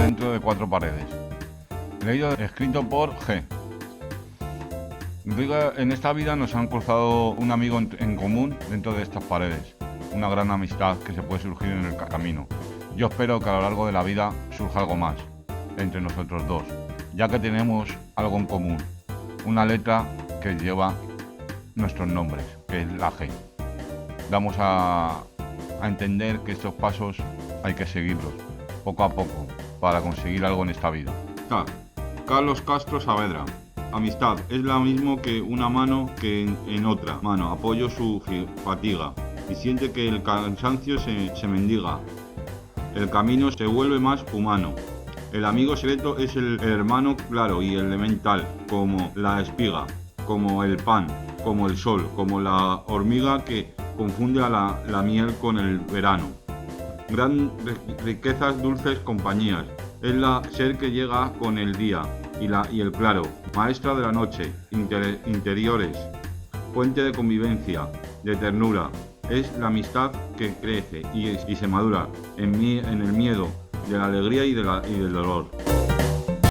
dentro de cuatro paredes. Leído, escrito por G. En esta vida nos han cruzado un amigo en común dentro de estas paredes. Una gran amistad que se puede surgir en el camino. Yo espero que a lo largo de la vida surja algo más entre nosotros dos, ya que tenemos algo en común. Una letra que lleva nuestros nombres, que es la G. Vamos a entender que estos pasos hay que seguirlos poco a poco para conseguir algo en esta vida. Carlos Castro Saavedra. Amistad es lo mismo que una mano que en otra mano apoyo su fatiga y siente que el cansancio se mendiga. El camino se vuelve más humano. El amigo secreto es el hermano claro y elemental, como la espiga, como el pan, como el sol, como la hormiga que confunde a la miel con el verano. Gran riquezas, dulces compañías, es la ser que llega con el día y el claro, maestra de la noche, interiores, fuente de convivencia, de ternura, es la amistad que crece y se madura en el miedo, de la alegría y del dolor.